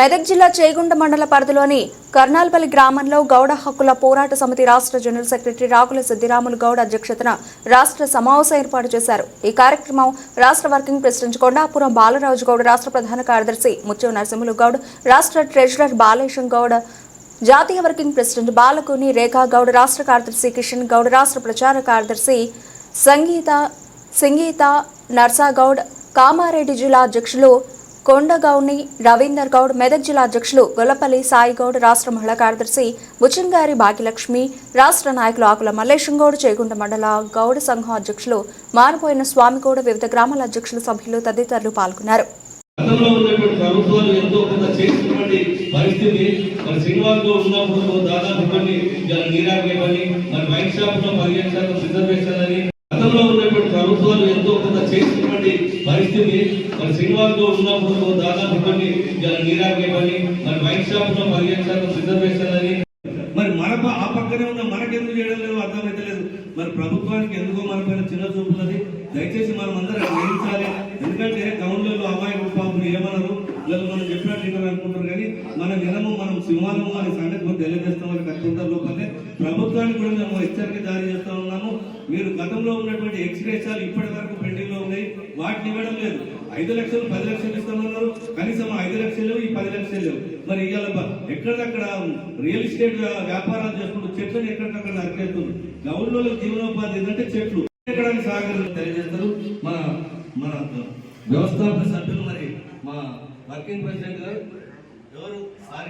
మెదక్ జిల్లా చేగుంట మండల పరిధిలోని కర్నాల్పల్లి గ్రామంలో గౌడ హక్కుల పోరాట సమితి రాష్ట్ర జనరల్ సెక్రటరీ రాకుల సిద్దిరాములు గౌడ్ అధ్యక్షతన రాష్ట్ర సమావేశం ఏర్పాటు చేశారు. ఈ కార్యక్రమం రాష్ట్ర వర్కింగ్ ప్రెసిడెంట్ కొండాపురం బాలరాజు గౌడ్, రాష్ట్ర ప్రధాన కార్యదర్శి ముత్యం నరసింహులు గౌడ్, రాష్ట్ర ట్రెజరర్ బాలేశం గౌడ్, జాతీయ వర్కింగ్ ప్రెసిడెంట్ బాలకుని రేఖా గౌడ్, రాష్ట్ర కార్యదర్శి కిషన్ గౌడ్, రాష్ట్ర ప్రచార కార్యదర్శి సంగీత నర్సాగౌడ్, కామారెడ్డి జిల్లా అధ్యక్షులు కొండగౌని రవీందర్ గౌడ్, మెదక్ జిల్లా అధ్యక్షులు గొల్లపల్లి సాయి గౌడ్, రాష్ట్ర మహిళా కార్యదర్శి బుచ్చంగారి భాగ్యలక్ష్మి, రాష్ట్ర నాయకులు ఆకుల మల్లేశం గౌడ్, చేగుంట మండల గౌడ్ సంఘం అధ్యక్షులు మారిపోయిన స్వామి గౌడ్, వివిధ గ్రామాల అధ్యక్షులు, సభ్యులు తదితరులు పాల్గొన్నారు. ప్రభుత్వాలు ఎంతో కొంత చేసినటువంటి పరిస్థితి శ్రీనివాస్ గౌడ్ ఉన్నప్పుడు దాదాపు కొన్ని నీరాగేవని వైన్ షాప్ లో 15% రిజర్వేషన్ అని మన ఆ పక్కనే ఉన్న మనకెందుకు చేయడం లేదు అర్థమైతే లేదు. ప్రభుత్వానికి ఎందుకో మన పైన చిన్న చూపున్నది. దయచేసి మనం అందరం గ్రహించాలి. ఎందుకంటే టౌన్లలో అమాయకుడు పాపం ఏమన్నారు లేదు మనం చెప్పినట్టు అనుకుంటారు, కానీ మన నిలము మనం సింహాలము అనే సంగతి తెలియజేస్తాం. వాళ్ళకి అత్యంత లోపలే ప్రభుత్వానికి కూడా మేము హెచ్చరిక జారీ చేస్తా ఉన్నాము. మీరు గతంలో ఉన్నటువంటి ఎక్స్గ్రేషాలు ఇప్పటి వరకు పెండింగ్ లో ఉన్నాయి, వాటిని ఇవ్వడం లేదు. 5 లక్షలు 10 లక్షలు ఇస్తామన్నారు, కనీసం 5 లక్షలు ఈ 10 లక్షలు లేవు. మరి ఇవాళ ఎక్కడికక్కడ రియల్ ఎస్టేట్ వ్యాపారాలు చేసుకుంటూ చెట్లను ఎక్కడికక్కడ నరికేస్తుంది. గౌన్లో జీవనోపాధి ఏంటంటే చెట్లు ఎక్కడానికి సహకారం తెలియజేస్తారు. మన మన వ్యవస్థాపక సభ్యులు మరి మా వర్కింగ్ ప్రెసిడెంట్ గారు ఎవరు సార్